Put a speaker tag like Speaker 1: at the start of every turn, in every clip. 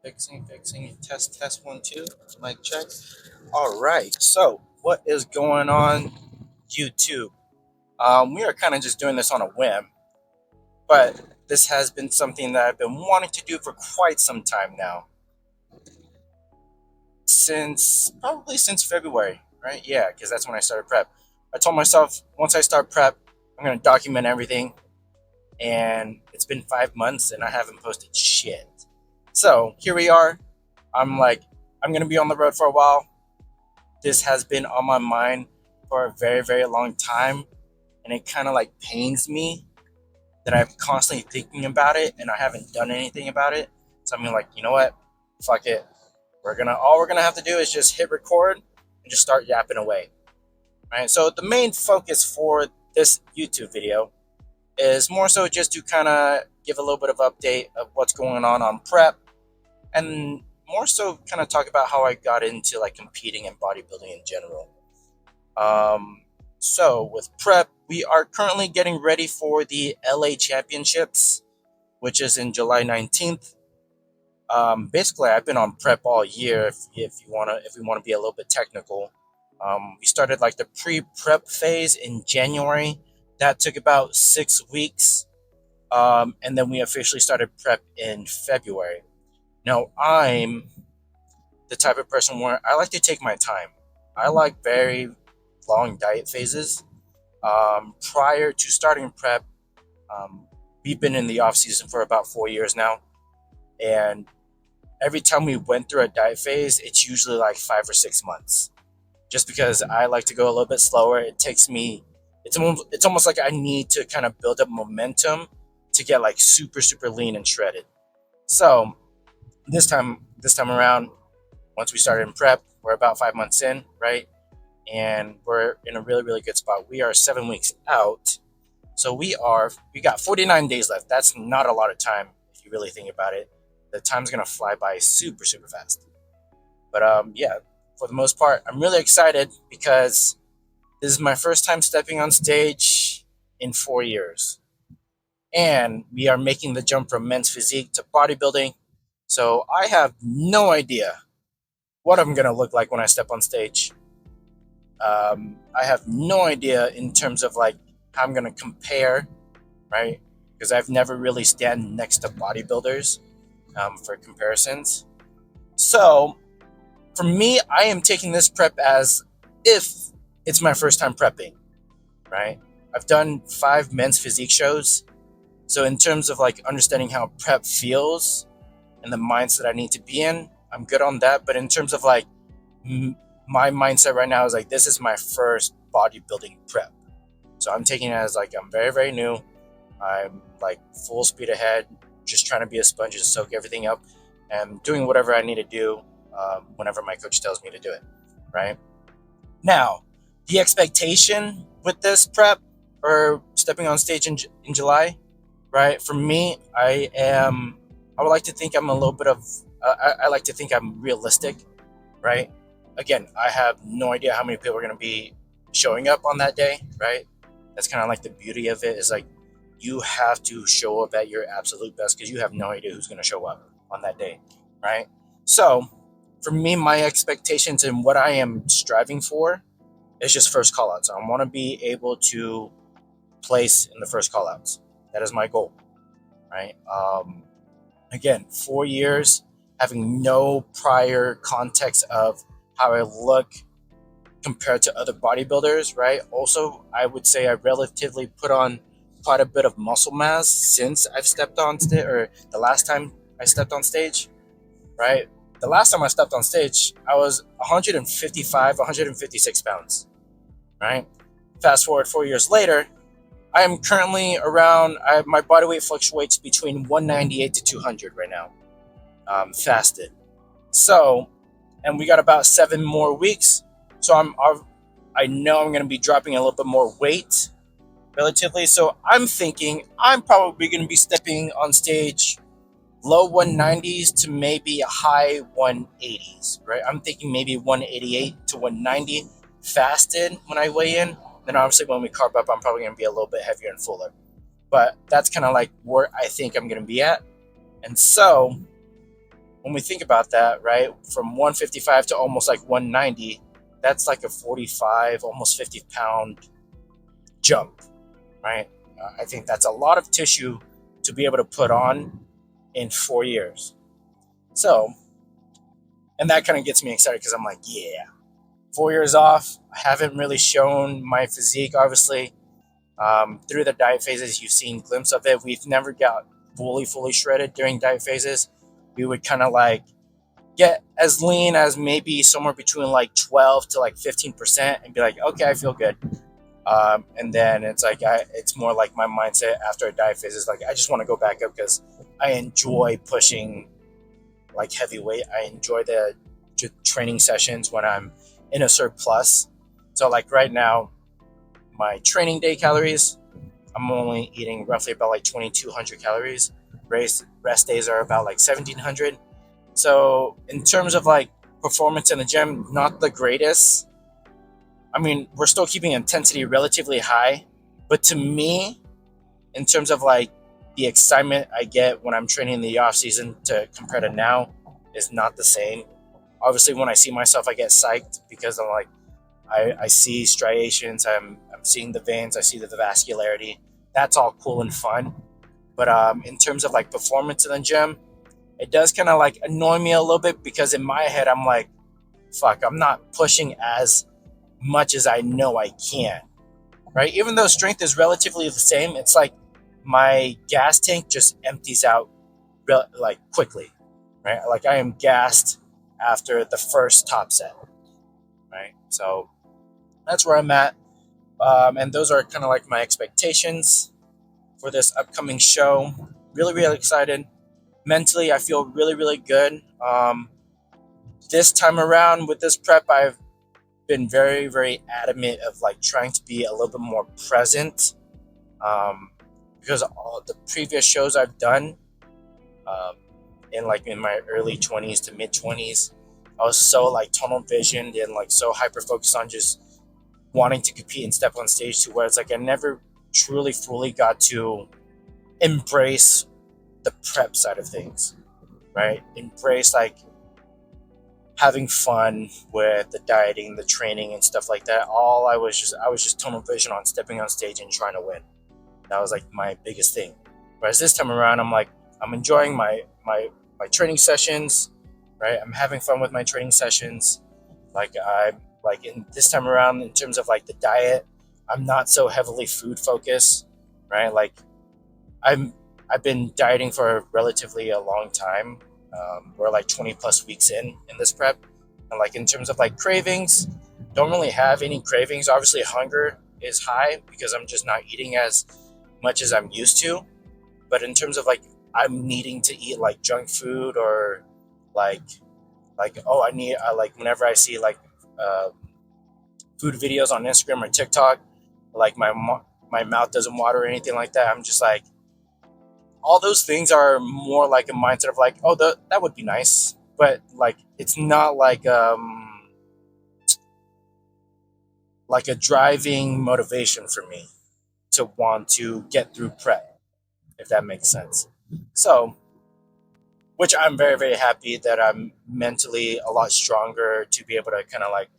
Speaker 1: Fixing. Test, 1, 2. Mic check. All right. So, what is going on, YouTube? We are kind of just doing this on a whim, but this has been something that I've been wanting to do for quite some time now, since February, right? Yeah, because that's when I started prep. I told myself once I start prep, I'm gonna document everything, and it's been 5 months and I haven't posted shit. So here we are. I'm like, I'm gonna be on the road for a while. This has been on my mind for a very, very long time. And it kind of like pains me that I'm constantly thinking about it and I haven't done anything about it. So I'm like, you know what? Fuck it. All we're gonna have to do is just hit record and just start yapping away. Right. So the main focus for this YouTube video is more so just to kind of give a little bit of update of what's going on prep, and more so kind of talk about how I got into like competing in bodybuilding in general. So with prep, we are currently getting ready for the LA Championships, which is in July 19th. Basically, I've been on prep all year. If we wanna be a little bit technical, we started like the pre-prep phase in January. That took about 6 weeks, and then we officially started prep in February. Now, I'm the type of person where I like to take my time. I like very long diet phases. Prior to starting prep, um, we've been in the off season for about 4 years now, and every time we went through a diet phase, it's usually like 5 or 6 months. Just because I like to go a little bit slower, it takes me. It's almost like I need to kind of build up momentum to get like super super lean and shredded. So this time around, once we started in prep, we're about 5 months in, right? And we're in a really, really good spot. We are 7 weeks out. So we got 49 days left. That's not a lot of time if you really think about it. The time's gonna fly by super, super fast. But yeah, for the most part, I'm really excited because this is my first time stepping on stage in 4 years. And we are making the jump from men's physique to bodybuilding. So I have no idea what I'm gonna look like when I step on stage. I have no idea in terms of like how I'm gonna compare, right? Because I've never really stand next to bodybuilders for comparisons. So for me, I am taking this prep as if it's my first time prepping, right? I've done 5 men's physique shows, so in terms of like understanding how prep feels and the mindset I need to be in, I'm good on that. But in terms of like my mindset right now is like this is my first bodybuilding prep. So I'm taking it as like I'm very, very new. I'm like full speed ahead, just trying to be a sponge to soak everything up and doing whatever I need to do whenever my coach tells me to do it, right? Now, the expectation with this prep or stepping on stage in July, right? For me, I would like to think I'm a little bit of, I like to think I'm realistic, right? Again, I have no idea how many people are going to be showing up on that day, right? That's kind of like the beauty of it is like you have to show up at your absolute best because you have no idea who's going to show up on that day, right? So, for me, my expectations and what I am striving for is just first callouts. I want to be able to place in the first callouts. That is my goal, right? Again, 4 years, having no prior context of how I look compared to other bodybuilders, right? Also, I would say I relatively put on quite a bit of muscle mass since I've stepped on stage, or the last time I stepped on stage, right? The last time I stepped on stage, I was 155, 156 pounds, right? Fast forward 4 years later, I am currently my body weight fluctuates between 198 to 200 right now, fasted. So, and we got about 7 more weeks. So I know I'm going to be dropping a little bit more weight relatively. So I'm thinking I'm probably going to be stepping on stage low 190s to maybe a high 180s, right? I'm thinking maybe 188 to 190 fasted when I weigh in. Then obviously when we carb up, I'm probably going to be a little bit heavier and fuller. But that's kind of like where I think I'm going to be at. And so when we think about that, right, from 155 to almost like 190, that's like a 45, almost 50 pound jump, right? I think that's a lot of tissue to be able to put on in 4 years. So, and that kind of gets me excited because I'm like, yeah, 4 years off. I haven't really shown my physique, obviously. Through the diet phases, you've seen glimpse of it. We've never got fully shredded during diet phases. We would kind of like get as lean as maybe somewhere between like 12 to like 15% and be like, okay, I feel good. And then it's like, it's more like my mindset after a diet phase is like, I just want to go back up because I enjoy pushing like heavy weight. I enjoy the training sessions when I'm in a surplus. So like right now, my training day calories, I'm only eating roughly about like 2,200 calories. Rest days are about like 1,700. So in terms of like performance in the gym, not the greatest. I mean, we're still keeping intensity relatively high, but to me, in terms of like the excitement I get when I'm training in the off season to compare to now is not the same. Obviously, when I see myself, I get psyched because I'm like, I see striations, I'm seeing the veins, I see the vascularity. That's all cool and fun. But in terms of like performance in the gym, it does kind of like annoy me a little bit because in my head, I'm like, fuck, I'm not pushing as much as I know I can, right? Even though strength is relatively the same, it's like my gas tank just empties out like quickly, right? Like I am gassed after the first top set, right? So that's where I'm at. And those are kind of like my expectations for this upcoming show. Really excited. Mentally, I feel really good. This time around with this prep, I've been very adamant of like trying to be a little bit more present, um, because all the previous shows I've done, um, in my early 20s to mid 20s, I was so like tunnel visioned and like so hyper focused on just wanting to compete and step on stage to where it's like I never truly fully got to embrace the prep side of things, right? Embrace like having fun with the dieting, the training, and stuff like that. I was just tunnel vision on stepping on stage and trying to win. That was like my biggest thing. Whereas this time around, I'm like, I'm enjoying my training sessions, right? I'm having fun with my training sessions. Like I like in this time around in terms of like the diet, I'm not so heavily food focused, right? Like I'm I've been dieting for relatively a long time. We're like 20 plus weeks in this prep, and like in terms of like cravings, don't really have any cravings. Obviously, hunger is high because I'm just not eating as much as I'm used to. But in terms of like I'm needing to eat like junk food or like oh I like whenever I see like uh, food videos on Instagram or TikTok, like my mouth doesn't water or anything like that. I'm just like all those things are more like a mindset of like, oh, that would be nice, but like it's not like a driving motivation for me to want to get through prep, if that makes sense. So, which I'm very happy that I'm mentally a lot stronger to be able to kind of like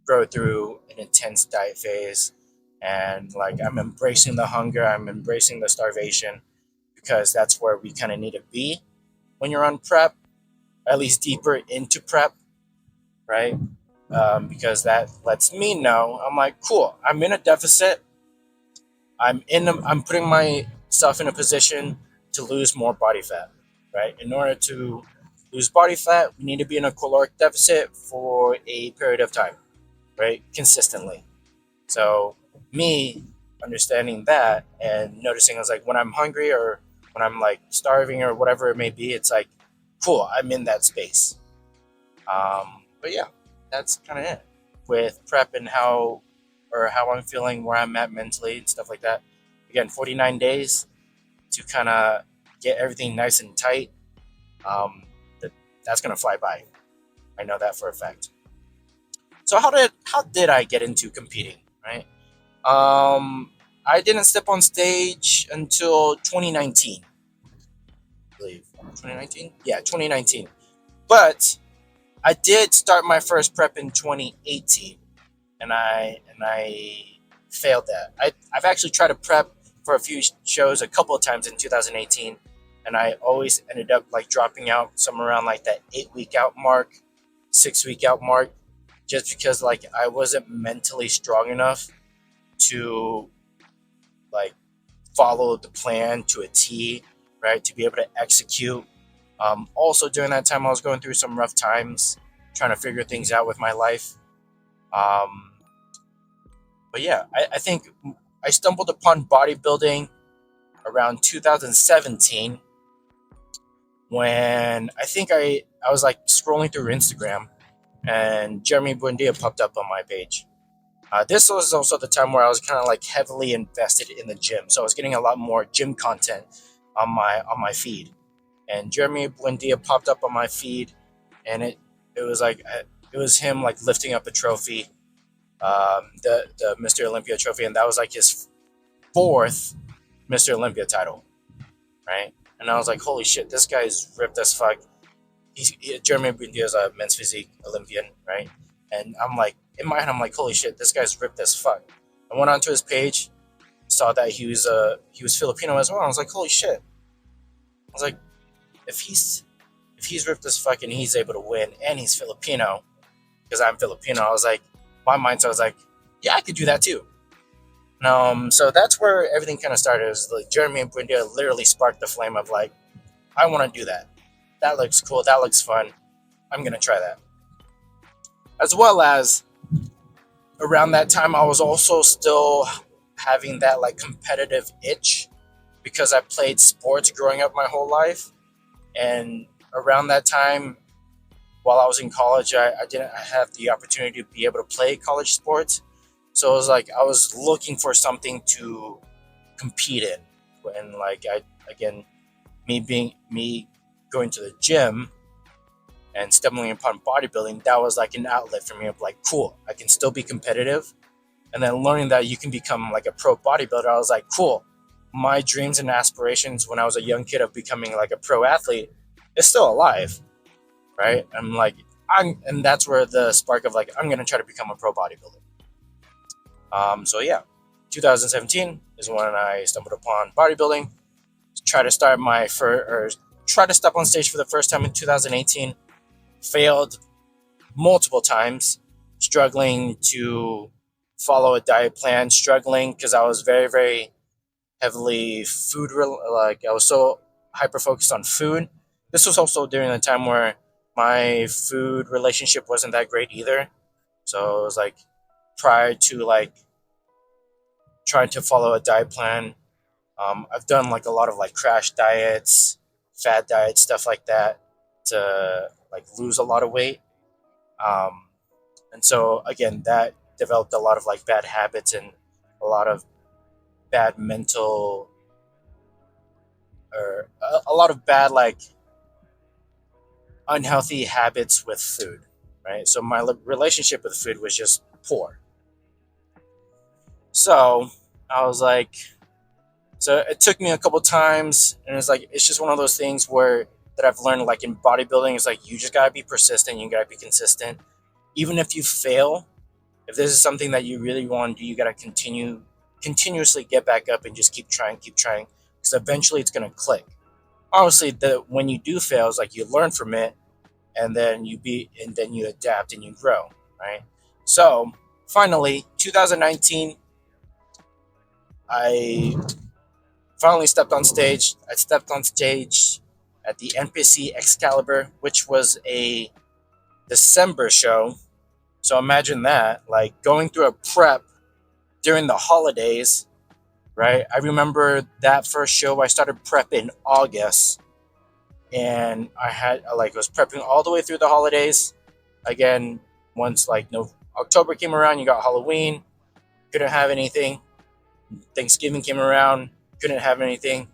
Speaker 1: go through an intense diet phase, and like I'm embracing the hunger, I'm embracing the starvation because that's where we kind of need to be when you're on prep, at least deeper into prep, right? Because that lets me know I'm like, cool. I'm in a deficit. I'm putting myself in a position to lose more body fat, right? In order to lose body fat, we need to be in a caloric deficit for a period of time, right? Consistently. So me understanding that and noticing, I was like, when I'm hungry or when I'm like starving or whatever it may be, it's like, cool, I'm in that space. But yeah, that's kind of it with prep and how I'm feeling, where I'm at mentally and stuff like that. Again, 49 days to kind of get everything nice and tight. Um, that's gonna fly by. I know that for a fact. So how did I get into competing? Right. I didn't step on stage until 2019. I believe 2019. Yeah, 2019. But I did start my first prep in 2018, and I failed that. I've actually tried to prep for a few shows a couple of times in 2018, and I always ended up like dropping out somewhere around like that 8 week out mark, 6 week out mark, just because like I wasn't mentally strong enough to like follow the plan to a T, right? To be able to execute. Also, during that time, I was going through some rough times, trying to figure things out with my life. Um, but yeah, I think I stumbled upon bodybuilding around 2017 when I think I was like scrolling through Instagram and Jeremy Buendia popped up on my page. This was also the time where I was kind of like heavily invested in the gym, so I was getting a lot more gym content on my feed. And Jeremy Buendia popped up on my feed, and it was like it was him like lifting up a trophy, the Mr. Olympia trophy, and that was like his fourth Mr. Olympia title, right? And I was like, holy shit, this guy's ripped as fuck. Jeremy Buendia is a men's physique Olympian, right? And I'm like, in my head, I'm like, holy shit, this guy's ripped as fuck. I went onto his page, saw that he was Filipino as well. I was like, holy shit. I was like, if he's ripped as fuck and he's able to win and he's Filipino, because I'm Filipino, I was like, my mindset was like, yeah, I could do that too. So that's where everything kind of started. It was like Jeremy and Buendia literally sparked the flame of like, I want to do that. That looks cool. That looks fun. I'm gonna try that. As well as around that time, I was also still having that like competitive itch because I played sports growing up my whole life, and around that time, while I was in college, I didn't have the opportunity to be able to play college sports. So it was like I was looking for something to compete in. And like I again, me going to the gym and stumbling upon bodybuilding, that was like an outlet for me of like, cool, I can still be competitive. And then learning that you can become like a pro bodybuilder, I was like, cool. My dreams and aspirations when I was a young kid of becoming like a pro athlete is still alive, right? I'm like, and that's where the spark of like, I'm gonna try to become a pro bodybuilder. So yeah, 2017 is when I stumbled upon bodybuilding. Try to start my first, or try to step on stage for the first time in 2018. Failed multiple times, struggling to follow a diet plan, struggling because I was very, very heavily like I was so hyper focused on food. This was also during the time where my food relationship wasn't that great either. So it was like prior to like trying to follow a diet plan. I've done like a lot of like crash diets, fad diets, stuff like that to like lose a lot of weight. Um, and so again, that developed a lot of like bad habits and a lot of bad mental or a lot of bad like unhealthy habits with food, right? So my relationship with food was just poor. So I was like, so it took me a couple times, and it's like it's just one of those things where that I've learned like in bodybuilding is like you just gotta be persistent, you gotta be consistent. Even if you fail, if this is something that you really want to do, you gotta continuously get back up and just keep trying, because eventually it's gonna click. Obviously, the when you do fail, it's like you learn from it, and then you adapt and you grow, right? So finally, 2019, I finally stepped on stage. I stepped on stage at the NPC Excalibur, which was a December show. So imagine that, like going through a prep during the holidays, right? I remember that first show I started prep in August, and I had like was prepping all the way through the holidays. Again, once like no October came around, you got Halloween, couldn't have anything. Thanksgiving came around, couldn't have anything.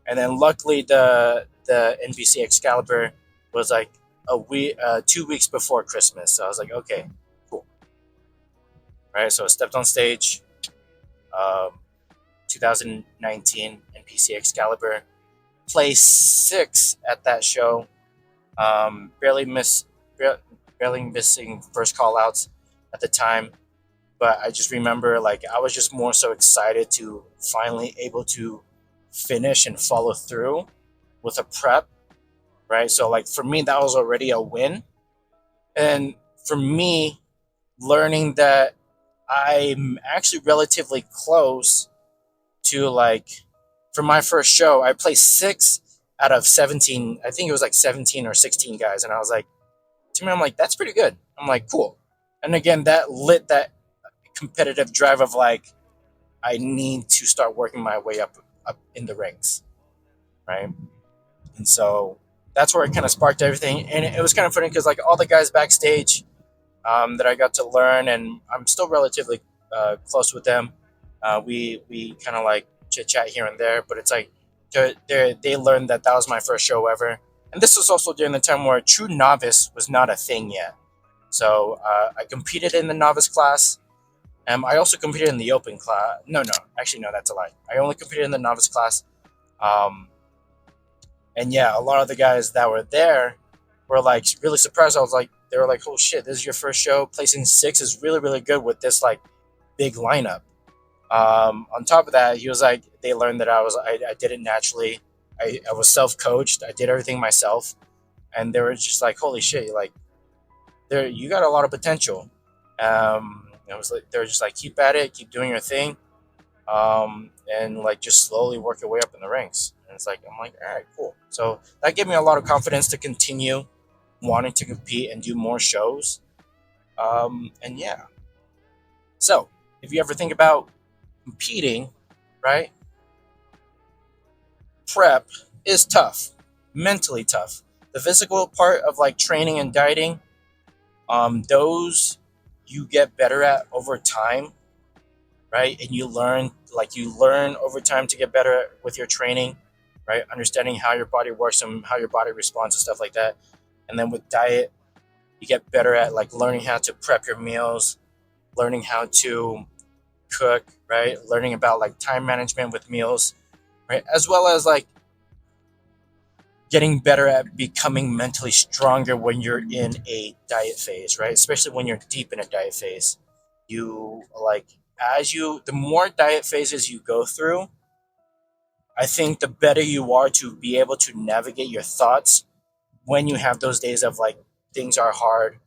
Speaker 1: And then luckily the NBC Excalibur was like a week, 2 weeks before Christmas. So I was like, okay, cool, right? So I stepped on stage, um, 2019 NPC Excalibur, placed six at that show. Barely barely missing first call outs at the time. But I just remember like I was just more so excited to finally able to finish and follow through with a prep, right? So like for me that was already a win. And for me, learning that I'm actually relatively close to like for my first show, I placed six out of 17. I think it was like 17 or 16 guys. And I was like, to me, I'm like, that's pretty good. I'm like, cool. And again, that lit that competitive drive of like, I need to start working my way up in the ranks, right? And so that's where it kind of sparked everything. And it was kind of funny because like all the guys backstage that I got to learn, and I'm still relatively close with them. We kind of like chit chat here and there, but it's like they learned that that was my first show ever, and this was also during the time where true novice was not a thing yet. So I competed in the novice class. I also competed in the open class. No, no, actually, no, that's a lie. I only competed in the novice class. Um, and yeah, a lot of the guys that were there were like really surprised. I was like, they were like, "Oh shit, this is your first show. Placing six is really, really good with this like big lineup." On top of that, he was like, they learned that I did it naturally. I was self coached. I did everything myself, and they were just like, "Holy shit! Like, there, you got a lot of potential." I was like, they're just like, "Keep at it. Keep doing your thing." And like just slowly work your way up in the ranks. And it's like I'm like, all right, cool. So that gave me a lot of confidence to continue wanting to compete and do more shows. And yeah, so if you ever think about competing, right, prep is tough, mentally tough. The physical part of like training and dieting, those you get better at over time, right? And you learn over time to get better with your training, right? Understanding how your body works and how your body responds and stuff like that. And then with diet, you get better at like learning how to prep your meals, learning how to cook, right? Learning about like time management with meals, right? As well as like getting better at becoming mentally stronger when you're in a diet phase, right? Especially when you're deep in a diet phase. You like the more diet phases you go through, I think the better you are to be able to navigate your thoughts when you have those days of like things are hard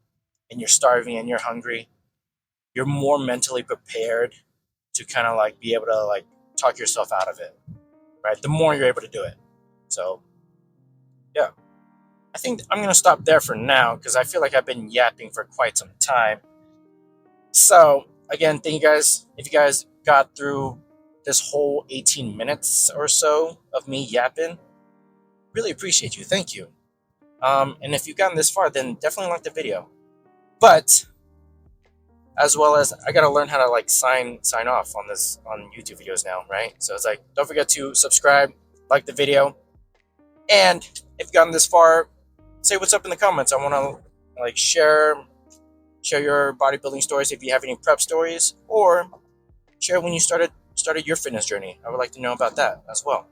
Speaker 1: and you're starving and you're hungry. You're more mentally prepared to kind of like be able to like talk yourself out of it, right? The more you're able to do it. So, yeah. I think I'm going to stop there for now because I feel like I've been yapping for quite some time. So, again, thank you guys. If you guys got through this whole 18 minutes or so of me yapping, really appreciate you. Thank you. And if you've gotten this far, then definitely like the video. But as well as I gotta learn how to like sign off on this on YouTube videos now, right? So it's like don't forget to subscribe, like the video, and if you've gotten this far, say what's up in the comments. I want to like share your bodybuilding stories if you have any prep stories, or share when you started your fitness journey. I would like to know about that as well.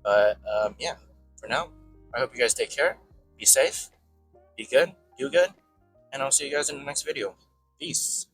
Speaker 1: But yeah, for now, I hope you guys take care, be safe, be good, do good, and I'll see you guys in the next video. Peace.